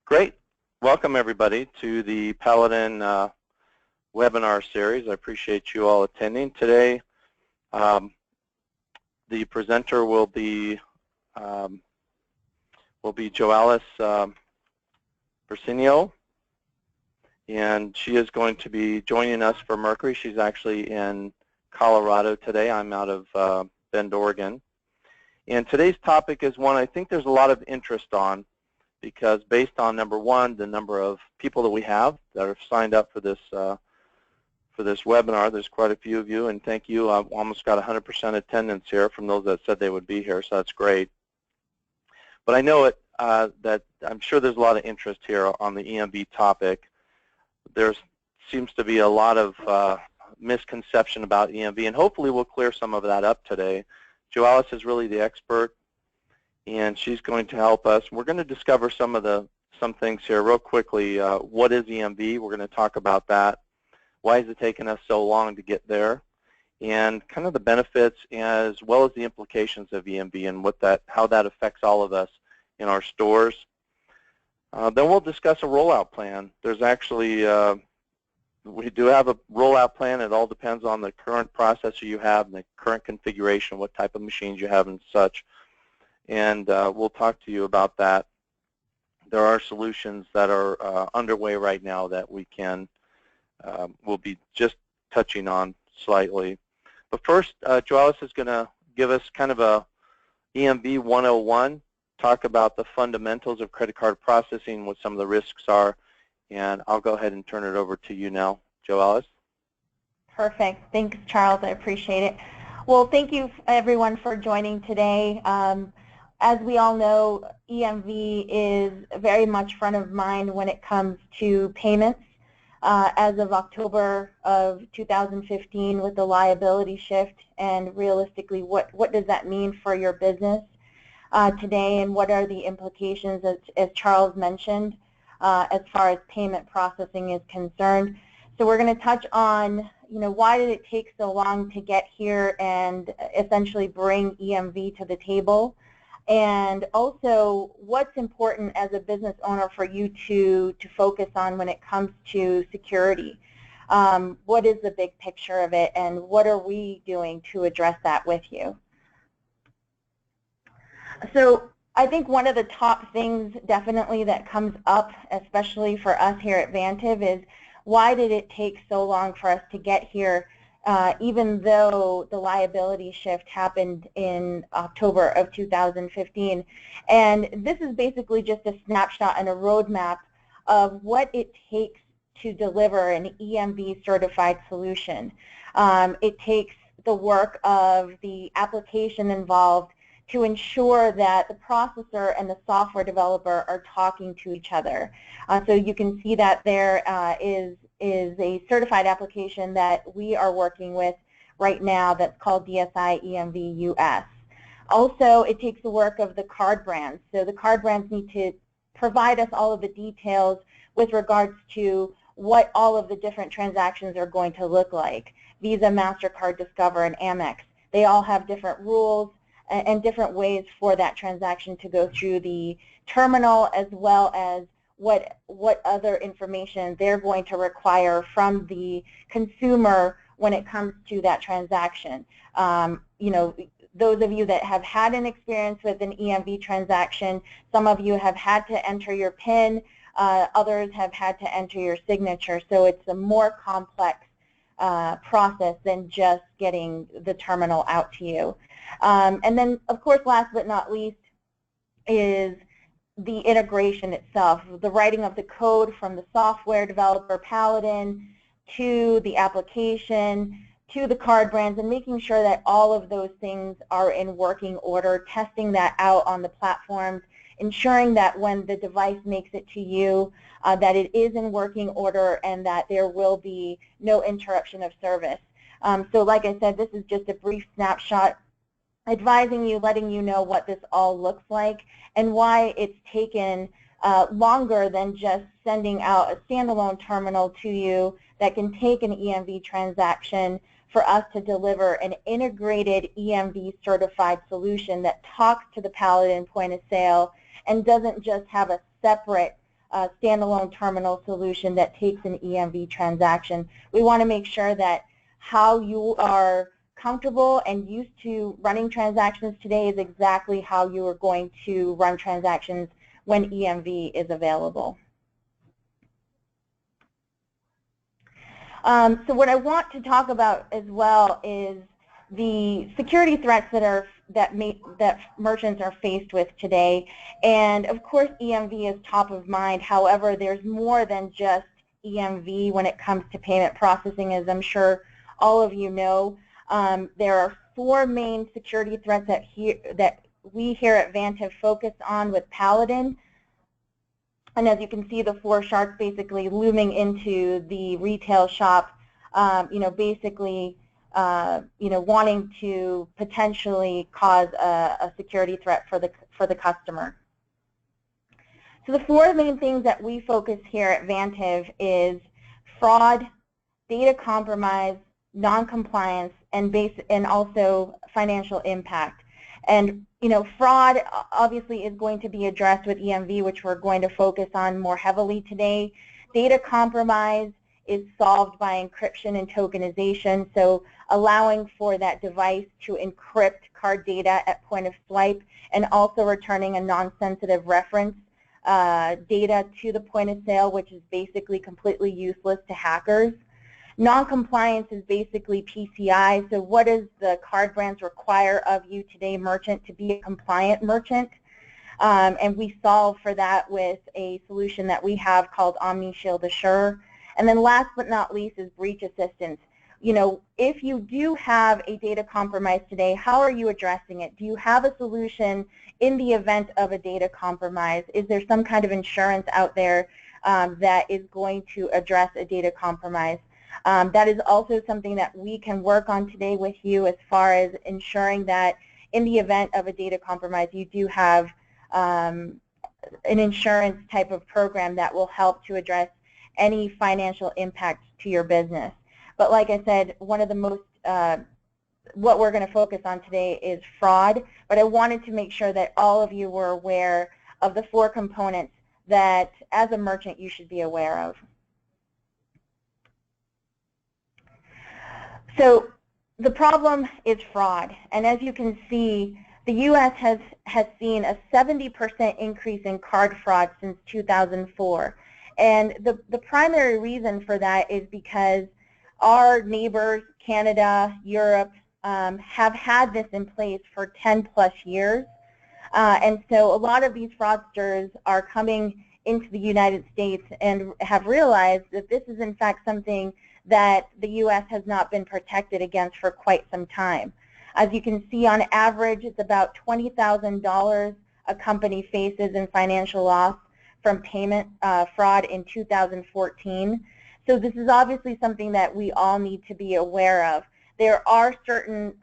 Great. Welcome everybody to the Paladin webinar series. I appreciate you all attending. Today the presenter will be Joalice Bersinio, and she is going to be joining us for Mercury. She's actually in Colorado today. I'm out of Bend, Oregon. And today's topic is one I think there's a lot of interest on, because based on, number one, the number of people that we have that have signed up for this webinar. There's quite a few of you, and thank you. I've almost got 100% attendance here from those that said they would be here, so that's great. But I know that I'm sure there's a lot of interest here on the EMV topic. There seems to be a lot of misconception about EMV, and hopefully we'll clear some of that up today. Joalice is really the expert, and she's going to help us. We're going to discover some things here real quickly. What is EMV? We're going to talk about that. Why is it taking us so long to get there? And kind of the benefits as well as the implications of EMV and how that affects all of us in our stores. Then we'll discuss a rollout plan. There's actually, we do have a rollout plan. It all depends on the current processor you have and the current configuration, what type of machines you have and such. And we'll talk to you about that. There are solutions that are underway right now that we'll be just touching on slightly. But first, Joalice is going to give us kind of a EMV 101, talk about the fundamentals of credit card processing, what some of the risks are, and I'll go ahead and turn it over to you now, Joalice. Perfect. Thanks, Charles. I appreciate it. Well, thank you, everyone, for joining today. As we all know, EMV is very much front of mind when it comes to payments. As of October of 2015 with the liability shift, and realistically, what does that mean for your business today, and what are the implications, as Charles mentioned, as far as payment processing is concerned. So we're going to touch on, why did it take so long to get here and essentially bring EMV to the table, and also what's important as a business owner for you to focus on when it comes to security. What is the big picture of it, and what are we doing to address that with you? So I think one of the top things definitely that comes up, especially for us here at Vantiv, is why did it take so long for us to get here, even though the liability shift happened in October of 2015. And this is basically just a snapshot and a roadmap of what it takes to deliver an EMV certified solution. It takes the work of the application involved to ensure that the processor and the software developer are talking to each other. So you can see that there is a certified application that we are working with right now that's called DSI EMV US. Also, it takes the work of the card brands. So the card brands need to provide us all of the details with regards to what all of the different transactions are going to look like. Visa, MasterCard, Discover, and Amex. They all have different rules and different ways for that transaction to go through the terminal, as well as what other information they're going to require from the consumer when it comes to that transaction. Those of you that have had an experience with an EMV transaction, some of you have had to enter your PIN, others have had to enter your signature, so it's a more complex process than just getting the terminal out to you. And then, of course, last but not least is the integration itself, the writing of the code from the software developer Paladin to the application to the card brands, and making sure that all of those things are in working order, testing that out on the platforms, ensuring that when the device makes it to you, that it is in working order and that there will be no interruption of service. So like I said, this is just a brief snapshot advising you, letting you know what this all looks like and why it's taken longer than just sending out a standalone terminal to you that can take an EMV transaction for us to deliver an integrated EMV certified solution that talks to the Paladin point of sale and doesn't just have a separate standalone terminal solution that takes an EMV transaction. We want to make sure that how you are comfortable and used to running transactions today is exactly how you are going to run transactions when EMV is available. So what I want to talk about as well is the security threats that merchants are faced with today. And of course EMV is top of mind. However, there's more than just EMV when it comes to payment processing, as I'm sure all of you know. There are 4 main security threats that we here at Vantiv focus on with Paladin. And as you can see, the 4 sharks basically looming into the retail shop, basically, wanting to potentially cause a security threat for the customer. So the 4 main things that we focus here at Vantiv is fraud, data compromise, non-compliance, and also financial impact. And fraud obviously is going to be addressed with EMV, which we're going to focus on more heavily today. Data compromise is solved by encryption and tokenization, so allowing for that device to encrypt card data at point of swipe and also returning a non-sensitive reference data to the point of sale, which is basically completely useless to hackers. Non-compliance is basically PCI, so what does the card brands require of you today, merchant, to be a compliant merchant? And we solve for that with a solution that we have called OmniShield Assure. And then last but not least is breach assistance. If you do have a data compromise today, how are you addressing it? Do you have a solution in the event of a data compromise? Is there some kind of insurance out there that is going to address a data compromise? That is also something that we can work on today with you as far as ensuring that in the event of a data compromise, you do have an insurance type of program that will help to address any financial impact to your business. But like I said, one of the most, what we're going to focus on today is fraud, but I wanted to make sure that all of you were aware of the 4 components that as a merchant you should be aware of. So the problem is fraud, and as you can see, the U.S. has seen a 70% increase in card fraud since 2004. And the primary reason for that is because our neighbors, Canada, Europe, have had this in place for 10 plus years. And so a lot of these fraudsters are coming into the United States and have realized that this is in fact something that the U.S. has not been protected against for quite some time. As you can see, on average, it's about $20,000 a company faces in financial loss from payment fraud in 2014. So this is obviously something that we all need to be aware of. There are certain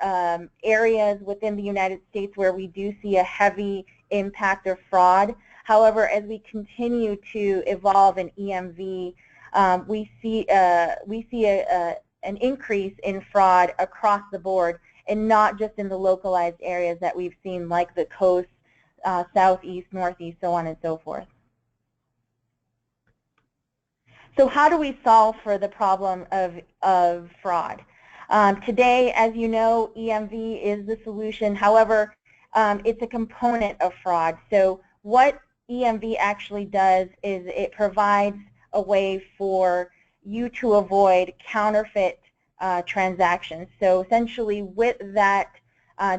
areas within the United States where we do see a heavy impact of fraud. However, as we continue to evolve in EMV, we see an increase in fraud across the board, and not just in the localized areas that we've seen, like the coast, southeast, northeast, so on and so forth. So how do we solve for the problem of fraud? Today, as you know, EMV is the solution. However, it's a component of fraud. So what EMV actually does is it provides a way for you to avoid counterfeit transactions. So essentially, with that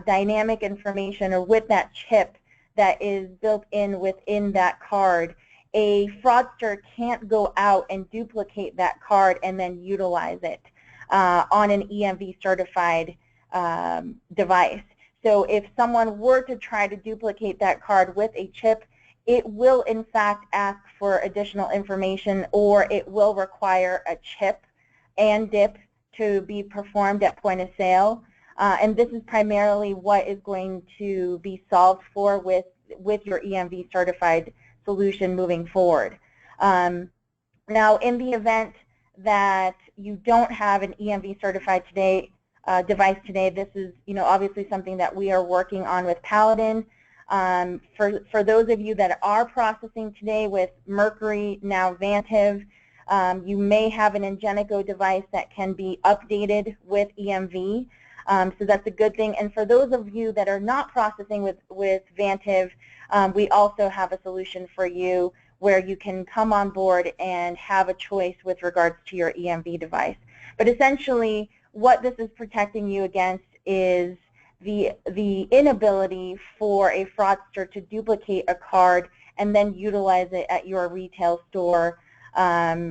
dynamic information, or with that chip that is built in within that card, a fraudster can't go out and duplicate that card and then utilize it on an EMV certified device. So if someone were to try to duplicate that card with a chip, it will in fact ask for additional information, or it will require a chip and dip to be performed at point of sale. And this is primarily what is going to be solved for with your EMV certified solution moving forward. Now, in the event that you don't have an EMV certified device today, this is obviously something that we are working on with Paladin. For those of you that are processing today with Mercury, now Vantive, you may have an Ingenico device that can be updated with EMV. So that's a good thing. And for those of you that are not processing with Vantive, we also have a solution for you where you can come on board and have a choice with regards to your EMV device. But essentially, what this is protecting you against is the inability for a fraudster to duplicate a card and then utilize it at your retail store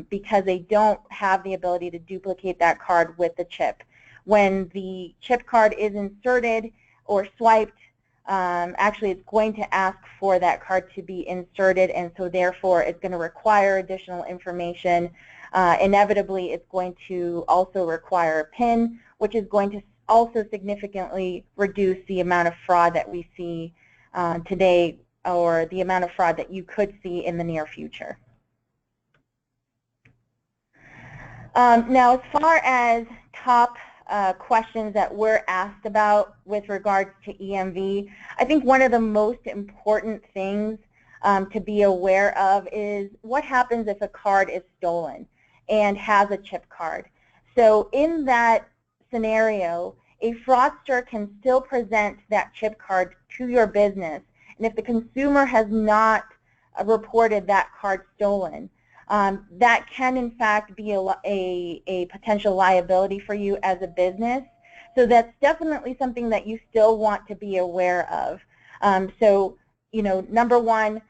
because they don't have the ability to duplicate that card with the chip. When the chip card is inserted or swiped, actually it's going to ask for that card to be inserted, and so therefore it's going to require additional information. Inevitably, it's going to also require a PIN, which is going to also significantly reduce the amount of fraud that we see today, or the amount of fraud that you could see in the near future. Now, as far as top questions that we're asked about with regards to EMV, I think one of the most important things to be aware of is what happens if a card is stolen and has a chip card. So in that scenario, a fraudster can still present that chip card to your business, and if the consumer has not reported that card stolen, that can in fact be a potential liability for you as a business. So that's definitely something that you still want to be aware of. So, you know, number one,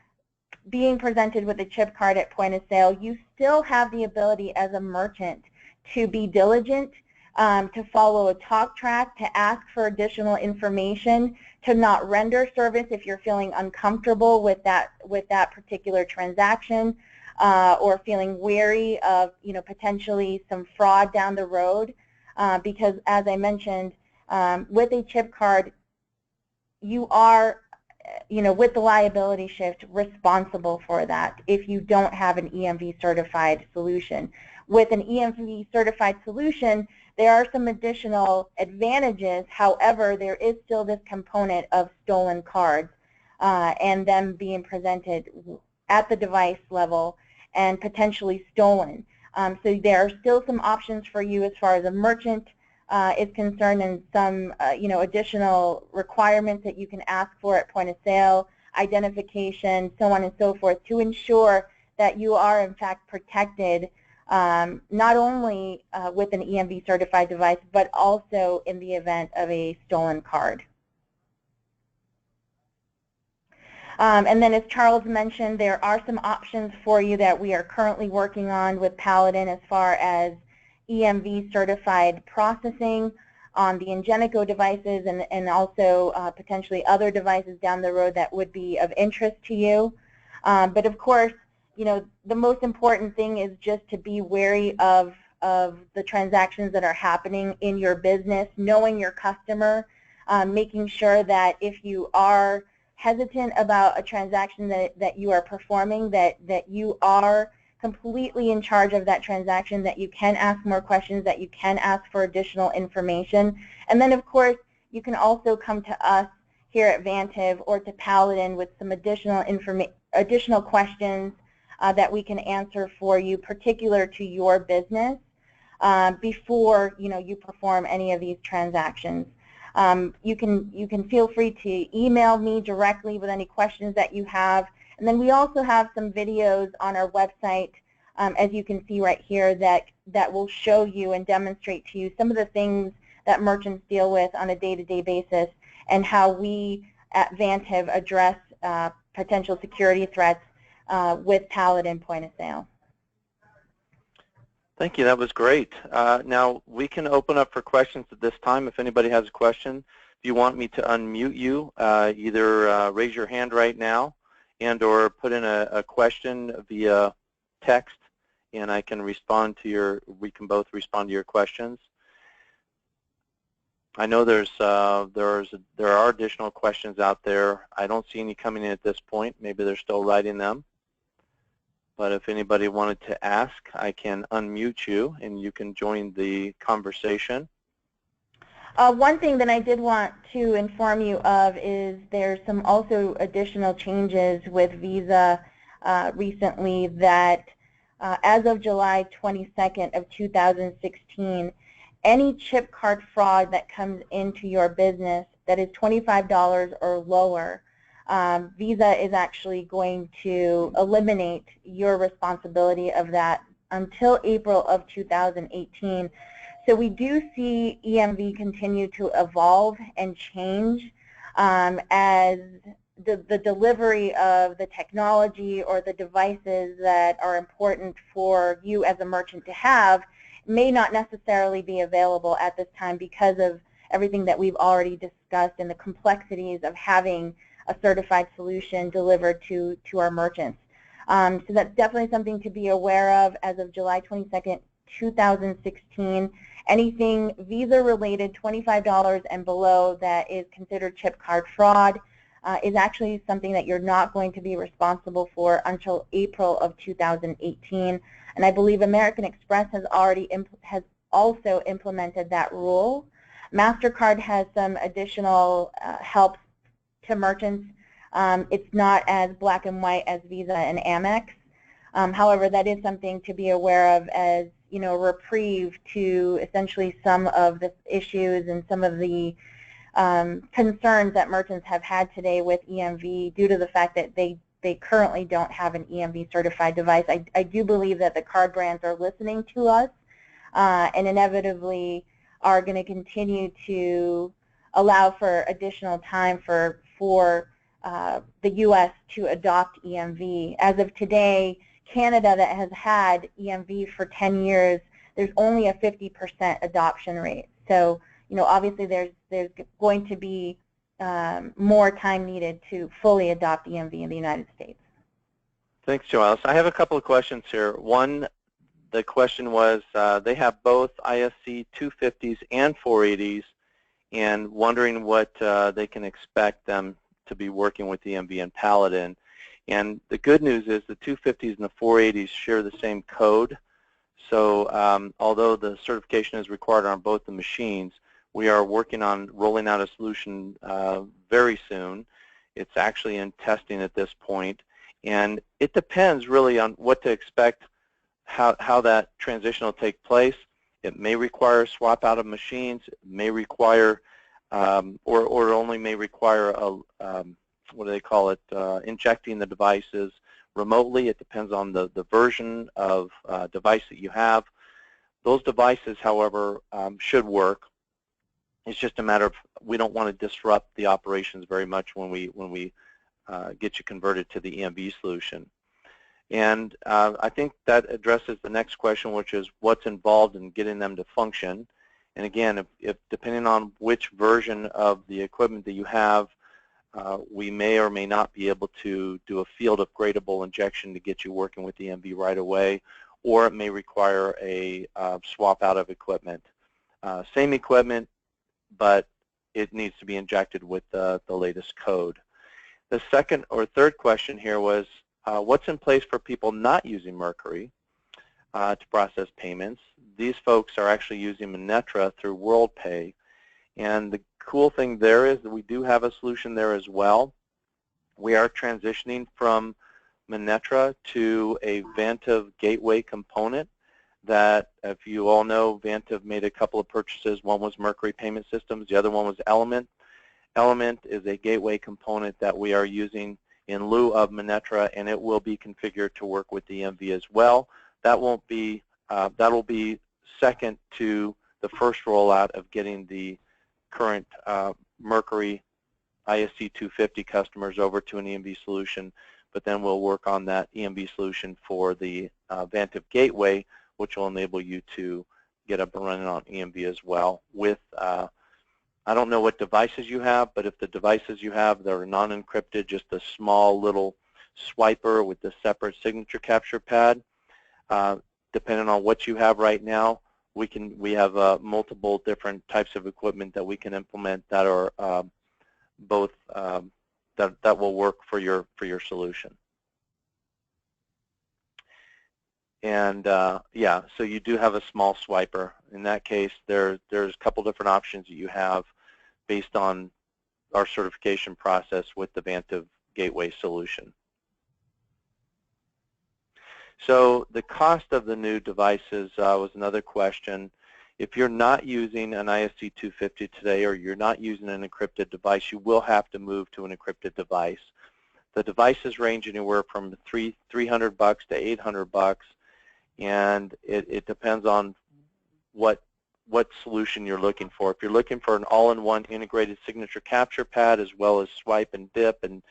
being presented with a chip card at point of sale, you still have the ability as a merchant to be diligent, to follow a talk track, to ask for additional information, to not render service if you're feeling uncomfortable with that particular transaction, or feeling wary of, you know, potentially some fraud down the road, because as I mentioned, with a chip card, you are, you know, with the liability shift, responsible for that if you don't have an EMV certified solution. With an EMV certified solution, there are some additional advantages. However, there is still this component of stolen cards and them being presented at the device level and potentially stolen. So there are still some options for you as far as a merchant is concerned, and some you know, additional requirements that you can ask for at point of sale, identification, so on and so forth, to ensure that you are in fact protected, not only with an EMV certified device, but also in the event of a stolen card. And then, as Charles mentioned, there are some options for you that we are currently working on with Paladin as far as EMV certified processing on the Ingenico devices, and also potentially other devices down the road that would be of interest to you. But of course, you know, the most important thing is just to be wary of the transactions that are happening in your business, knowing your customer, making sure that if you are hesitant about a transaction that you are performing, that you are completely in charge of that transaction, that you can ask more questions, that you can ask for additional information. And then, of course, you can also come to us here at Vantive or to Paladin with some additional questions that we can answer for you, particular to your business, before, you know, you perform any of these transactions. You can feel free to email me directly with any questions that you have. And then we also have some videos on our website, as you can see right here, that will show you and demonstrate to you some of the things that merchants deal with on a day-to-day basis, and how we at Vantive address potential security threats with Paladin point of sale. Thank you. That was great. Now we can open up for questions at this time. If anybody has a question, if you want me to unmute you, either raise your hand right now and/or put in a question via text, and I can respond to we can both respond to your questions. I know there are additional questions out there. I don't see any coming in at this point. Maybe they're still writing them. But if anybody wanted to ask, I can unmute you and you can join the conversation. One thing that I did want to inform you of is there's some also additional changes with Visa recently that as of July 22nd of 2016, any chip card fraud that comes into your business that is $25 or lower, Visa is actually going to eliminate your responsibility of that until April of 2018. So we do see EMV continue to evolve and change as the delivery of the technology or the devices that are important for you as a merchant to have may not necessarily be available at this time because of everything that we've already discussed and the complexities of having a certified solution delivered to our merchants. So that's definitely something to be aware of as of July 22nd, 2016. Anything Visa related, $25 and below, that is considered chip card fraud is actually something that you're not going to be responsible for until April of 2018. And I believe American Express has also implemented that rule. MasterCard has some additional help to merchants. It's not as black and white as Visa and Amex. However, that is something to be aware of as, you know, reprieve to essentially some of the issues and some of the concerns that merchants have had today with EMV due to the fact that they currently don't have an EMV certified device. I do believe that the card brands are listening to us and inevitably are going to continue to allow for additional time for the U.S. to adopt EMV. As of today, Canada, that has had EMV for 10 years, there's only a 50% adoption rate. So, you know, obviously there's going to be more time needed to fully adopt EMV in the United States. Thanks, Joelle. So I have a couple of questions here. One, the question was they have both ISC 250s and 480s and wondering what they can expect them to be working with EMV and Paladin. And the good news is the 250s and the 480s share the same code. So although the certification is required on both the machines, we are working on rolling out a solution very soon. It's actually in testing at this point. And it depends really on what to expect, how that transition will take place. It may require swap out of machines. It may require, or only may require a, what do they call it, injecting the devices remotely. It depends on the version of device that you have. Those devices, however, should work. It's just a matter of we don't want to disrupt the operations very much when we get you converted to the EMV solution. And I think that addresses the next question, which is what's involved in getting them to function. And again, if depending on which version of the equipment that you have, we may or may not be able to do a field upgradable injection to get you working with EMV right away, or it may require a swap out of equipment. Same equipment, but it needs to be injected with the latest code. The second or third question here was what's in place for people not using Mercury to process payments. These folks are actually using Minetra through WorldPay. And the cool thing there is that we do have a solution there as well. We are transitioning from Minetra to a Vantiv gateway component that, if you all know, Vantiv made a couple of purchases. One was Mercury Payment Systems. The other one was Element. Element is a gateway component that we are using in lieu of Minetra, and it will be configured to work with EMV as well. That will be second to the first rollout of getting the current Mercury ISC 250 customers over to an EMV solution, but then we'll work on that EMV solution for the Vantiv gateway, which will enable you to get up and running on EMV as well with, I don't know what devices you have, but if the devices you have that are non-encrypted, just a small little swiper with the separate signature capture pad, depending on what you have right now, we have multiple different types of equipment that we can implement that are both that will work for your solution. And yeah, so you do have a small swiper. In that case, there's a couple different options that you have based on our certification process with the Vantive Gateway solution. So the cost of the new devices was another question. If you're not using an ISC250 today, or you're not using an encrypted device, you will have to move to an encrypted device. The devices range anywhere from $300 to $800, and it depends on what solution you're looking for. If you're looking for an all-in-one integrated signature capture pad as well as swipe and dip and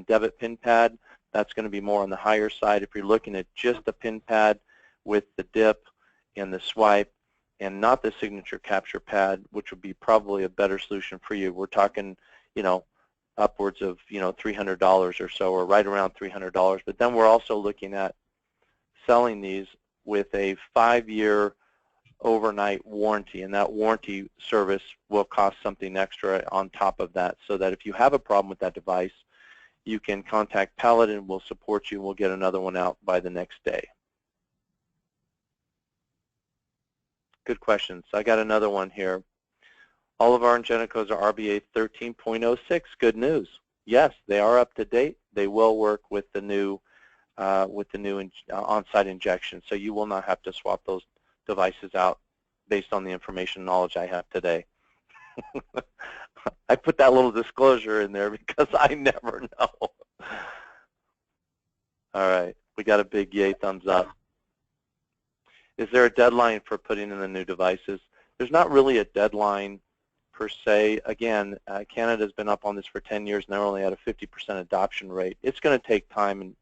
debit pin pad, that's going to be more on the higher side. If you're looking at just the pin pad with the dip and the swipe and not the signature capture pad, which would be probably a better solution for you, we're talking, you know, upwards of, you know, $300 or so, or right around $300. But then we're also looking at selling these with a 5-year overnight warranty, and that warranty service will cost something extra on top of that, so that if you have a problem with that device, you can contact Paladin, we'll support you, and we'll get another one out by the next day. Good questions. I got another one here. All of our Ingenicos are RBA 13.06. Good news. Yes, they are up to date. They will work with the new on-site injection, so you will not have to swap those devices out based on the information and knowledge I have today. I put that little disclosure in there because I never know. All right, we got a big yay, thumbs up. Is there a deadline for putting in the new devices? There's not really a deadline per se. Again, Canada's been up on this for 10 years and they're only at a 50% adoption rate. It's going to take time, and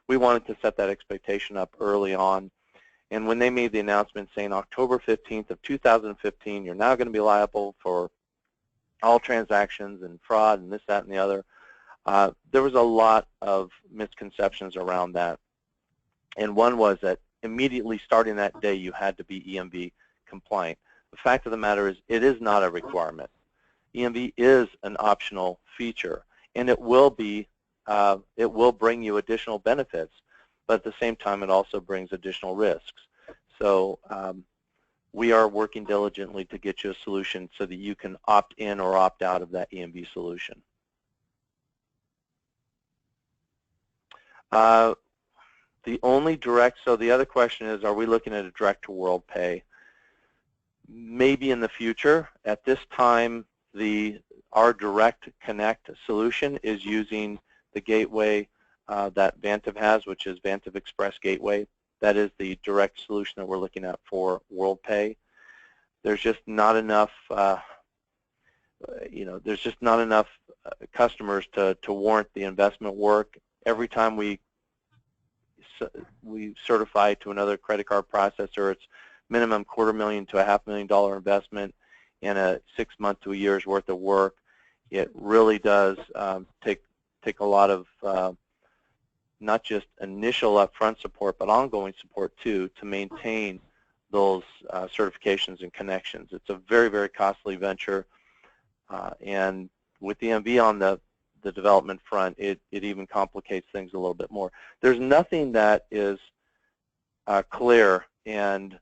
we wanted to set that expectation up early on. And when they made the announcement saying October 15th of 2015, you're now going to be liable for all transactions and fraud and this, that, and the other, there was a lot of misconceptions around that. And one was that immediately starting that day you had to be EMV compliant. The fact of the matter is it is not a requirement. EMV is an optional feature, and it will bring you additional benefits, but at the same time it also brings additional risks. So we are working diligently to get you a solution so that you can opt in or opt out of that EMV solution. The only direct, so the other question is, are we looking at a direct to world pay? Maybe in the future. At this time, our direct connect solution is using the gateway that Vantive has, which is Vantive Express Gateway. That is the direct solution that we're looking at for WorldPay. There's just not enough, there's just not enough customers to warrant the investment work. Every time we certify to another credit card processor, it's minimum $250,000 to $500,000 investment in a 6 month to a year's worth of work. It really does take a lot of not just initial upfront support, but ongoing support too, to maintain those certifications and connections. It's a very, very costly venture, and with the EMV on the development front, it even complicates things a little bit more. There's nothing that is clear and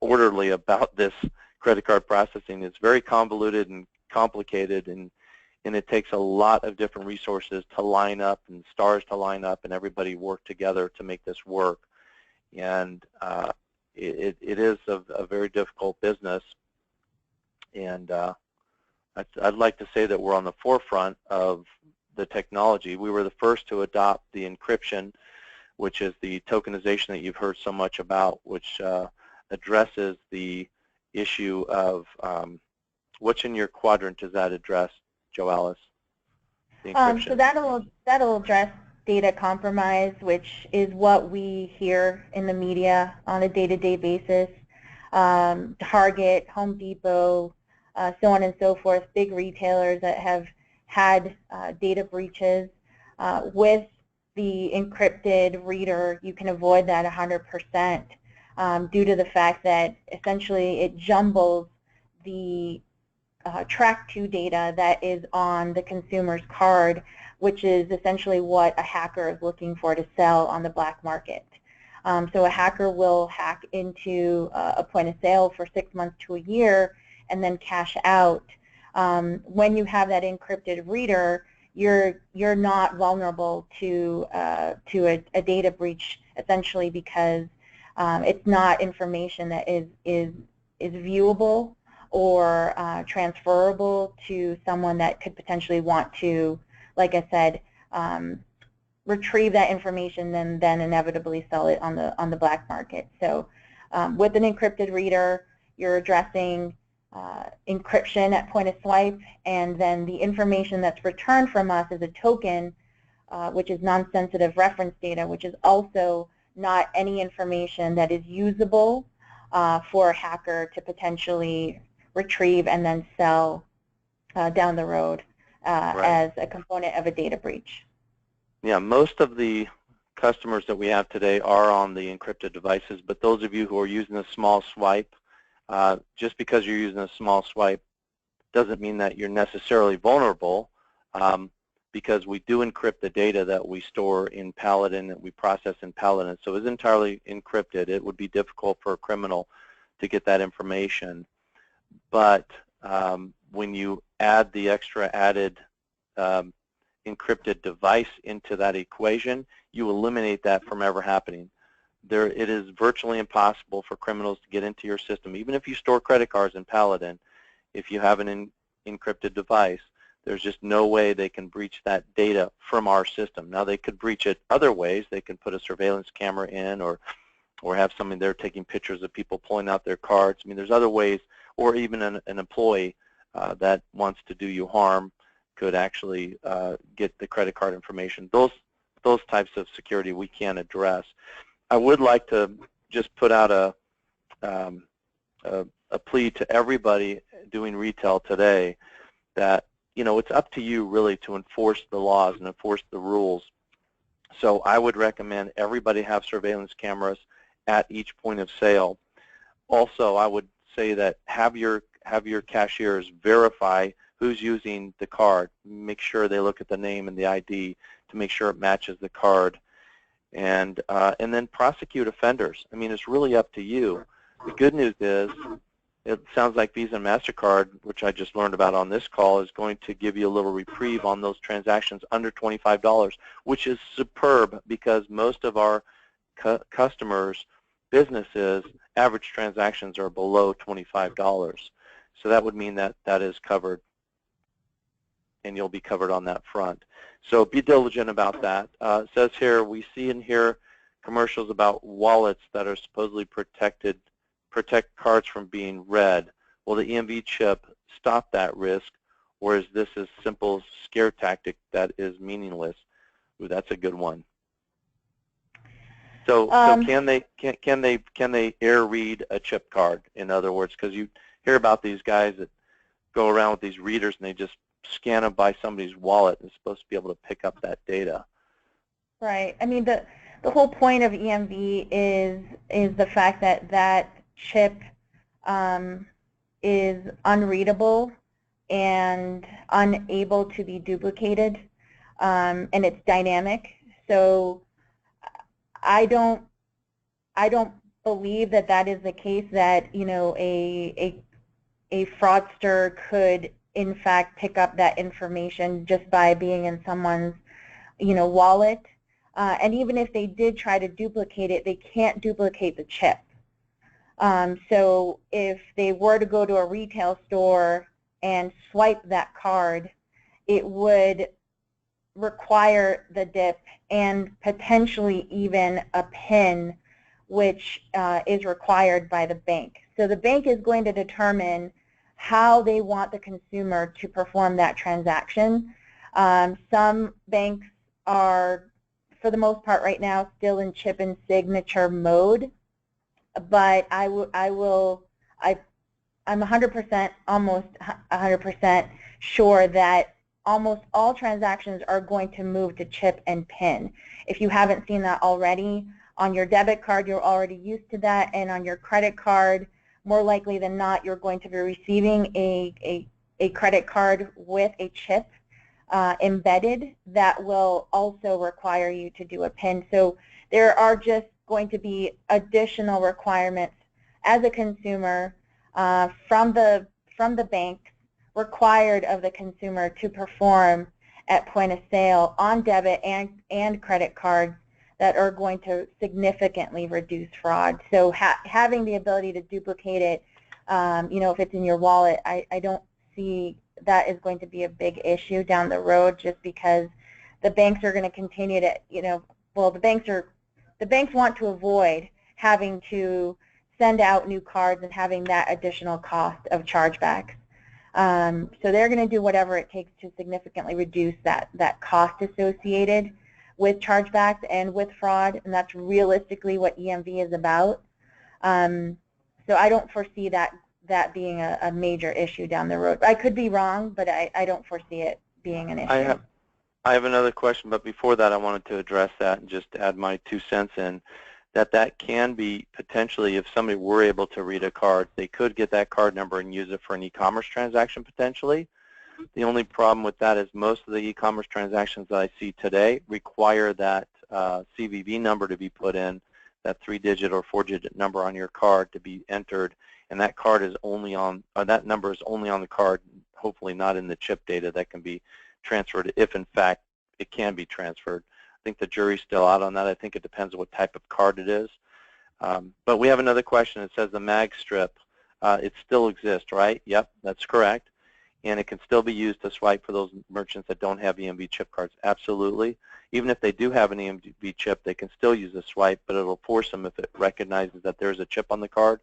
orderly about this credit card processing. It's very convoluted and complicated, and it takes a lot of different resources to line up and stars to line up and everybody work together to make this work. And it is a very difficult business, and I'd like to say that we're on the forefront of the technology. We were the first to adopt the encryption, which is the tokenization that you've heard so much about, which addresses the issue of what's in your quadrant. Does that address, Jo Alice? The encryption. So that'll address data compromise, which is what we hear in the media on a day-to-day basis. Target, Home Depot, so on and so forth, big retailers that have had data breaches. With the encrypted reader, you can avoid that 100% due to the fact that essentially it jumbles the track to data that is on the consumer's card, which is essentially what a hacker is looking for to sell on the black market. So a hacker will hack into a point of sale for 6 months to a year and then cash out. When you have that encrypted reader, you're not vulnerable to a data breach, essentially, because it's not information that is viewable or transferable to someone that could potentially want to, like I said, retrieve that information and then inevitably sell it on the black market. So with an encrypted reader, you're addressing encryption at point of swipe, and then the information that's returned from us is a token, which is non-sensitive reference data, which is also not any information that is usable for a hacker to potentially retrieve and then sell down the road as a component of a data breach. Yeah, most of the customers that we have today are on the encrypted devices, but those of you who are using a small swipe, just because you're using a small swipe doesn't mean that you're necessarily vulnerable, because we do encrypt the data that we store in Paladin, that we process in Paladin. So it's entirely encrypted. It would be difficult for a criminal to get that information. But when you add the extra added encrypted device into that equation, you eliminate that from ever happening. It is virtually impossible for criminals to get into your system. Even if you store credit cards in Paladin, if you have an encrypted device, there's just no way they can breach that data from our system. Now, they could breach it other ways. They can put a surveillance camera in, or have somebody there taking pictures of people pulling out their cards. I mean, there's other ways, or even an employee that wants to do you harm could actually get the credit card information. Those types of security we can't address. I would like to just put out a plea to everybody doing retail today that, you know, it's up to you really to enforce the laws and enforce the rules. So I would recommend everybody have surveillance cameras at each point of sale. Also, I would say that have your cashiers verify who's using the card. Make sure they look at the name and the ID to make sure it matches the card, and then prosecute offenders. I mean, it's really up to you. The good news is, it sounds like Visa and MasterCard, which I just learned about on this call, is going to give you a little reprieve on those transactions under $25, which is superb, because most of our customers' businesses, average transactions are below $25. So that would mean that that is covered, and you'll be covered on that front. So be diligent about that. It says here, we see and hear commercials about wallets that are supposedly protect cards from being read. Will the EMV chip stop that risk, or is this a simple scare tactic that is meaningless? Ooh, that's a good one. So can they air read a chip card? In other words, because you hear about these guys that go around with these readers and they just scan them by somebody's wallet and it's supposed to be able to pick up that data. Right. I mean, the whole point of EMV is the fact that that chip is unreadable and unable to be duplicated, and it's dynamic. So I don't believe that that is the case, that, you know, a fraudster could in fact pick up that information just by being in someone's, you know, wallet. And even if they did try to duplicate it, they can't duplicate the chip. So if they were to go to a retail store and swipe that card, it would require the dip and potentially even a PIN, which is required by the bank. So the bank is going to determine how they want the consumer to perform that transaction. Some banks are, for the most part right now, still in chip and signature mode, but I'm 100%, almost 100% sure that almost all transactions are going to move to chip and PIN. If you haven't seen that already, on your debit card, you're already used to that, and on your credit card, more likely than not, you're going to be receiving a credit card with a chip embedded that will also require you to do a PIN. So there are just going to be additional requirements as a consumer from the bank required of the consumer to perform at point of sale on debit and credit cards that are going to significantly reduce fraud. So having the ability to duplicate it, if it's in your wallet, I don't see that is going to be a big issue down the road, just because the banks are going to continue to, the banks want to avoid having to send out new cards and having that additional cost of chargebacks. So they're going to do whatever it takes to significantly reduce that cost associated with chargebacks and with fraud, and that's realistically what EMV is about. So I don't foresee that being a major issue down the road. I could be wrong, but I don't foresee it being an issue. I have another question, but before that I wanted to address that and just add my 2 cents in, that can be potentially, if somebody were able to read a card, they could get that card number and use it for an e-commerce transaction potentially. The only problem with that is most of the e-commerce transactions that I see today require that CVV number to be put in, that 3-digit or 4-digit number on your card to be entered, and that card is only on, that number is only on the card, hopefully not in the chip data that can be transferred, if in fact it can be transferred. I think the jury's still out on that. I think it depends on what type of card it is. But we have another question. It says the mag strip, it still exists, right? Yep, that's correct. And it can still be used to swipe for those merchants that don't have EMV chip cards. Absolutely. Even if they do have an EMV chip, they can still use a swipe, but it'll force them, if it recognizes that there's a chip on the card,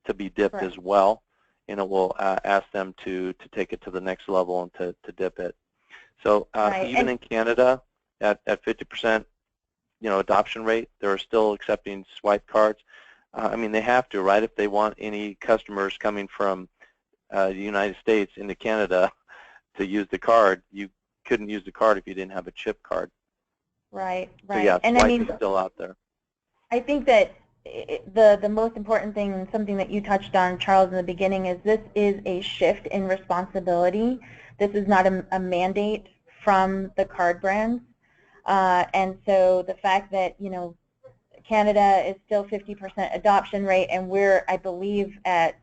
to be dipped as well. And it will ask them to take it to the next level and to dip it. So even in Canada, at 50% adoption rate, they're still accepting swipe cards. I mean, they have to, right? If they want any customers coming from the United States into Canada to use the card, you couldn't use the card if you didn't have a chip card. Right, right. So yeah, and swipe is still out there. I think that the most important thing, and something that you touched on, Charles, in the beginning, is this is a shift in responsibility. This is not a mandate from the card brands. And so the fact that, Canada is still 50% adoption rate, and we're, I believe, at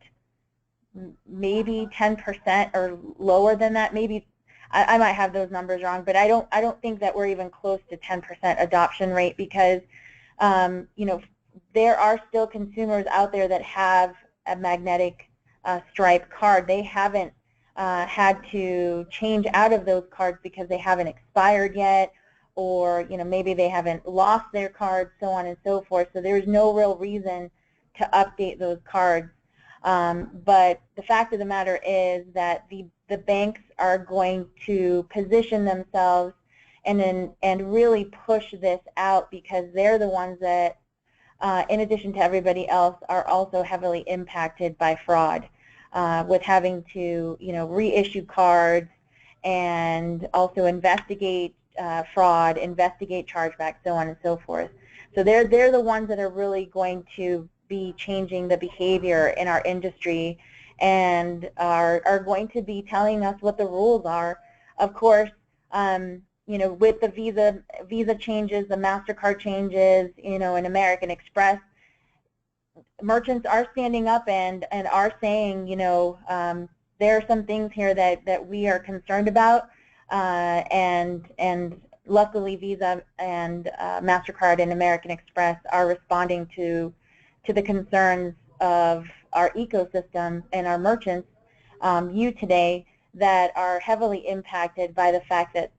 maybe 10% or lower than that. Maybe I might have those numbers wrong, but I don't think that we're even close to 10% adoption rate, because there are still consumers out there that have a magnetic stripe card. They haven't had to change out of those cards because they haven't expired yet, or maybe they haven't lost their cards, so on and so forth. So there's no real reason to update those cards. But the fact of the matter is that the banks are going to position themselves and really push this out, because they're the ones that, in addition to everybody else, are also heavily impacted by fraud, with having to reissue cards and also investigate fraud, investigate chargebacks, so on and so forth. So they're the ones that are really going to be changing the behavior in our industry, and are going to be telling us what the rules are. Of course, with the Visa changes, the MasterCard changes, and American Express, merchants are standing up and are saying, there are some things here that we are concerned about, and luckily Visa and MasterCard and American Express are responding to the concerns of our ecosystem and our merchants, you today, that are heavily impacted by the fact that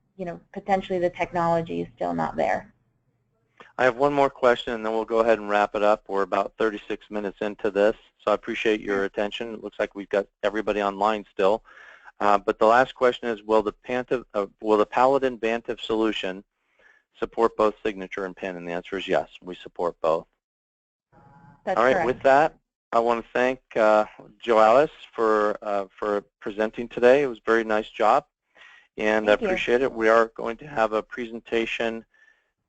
potentially the technology is still not there. I have one more question, and then we'll go ahead and wrap it up. We're about 36 minutes into this, so I appreciate your attention. It looks like we've got everybody online still. But the last question is, will the Paladin Bantif solution support both signature and PIN? And the answer is yes, we support both. That's all right, correct. With that, I want to thank Joalice for presenting today. It was a very nice job, and I appreciate it. We are going to have a presentation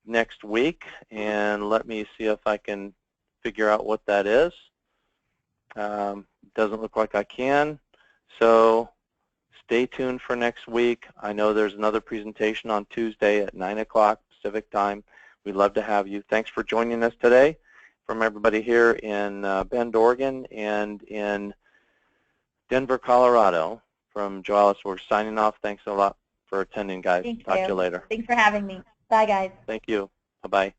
next week, and let me see if I can figure out what that is. Doesn't look like I can, so stay tuned for next week. I know there's another presentation on Tuesday at 9 o'clock Pacific time. We'd love to have you. Thanks for joining us today, from everybody here in Bend, Oregon, and in Denver, Colorado. From Joalis, we're signing off. Thanks a lot for attending, guys. Thank Talk to you. you later. Thanks for having me. Bye, guys. Thank you. Bye-bye.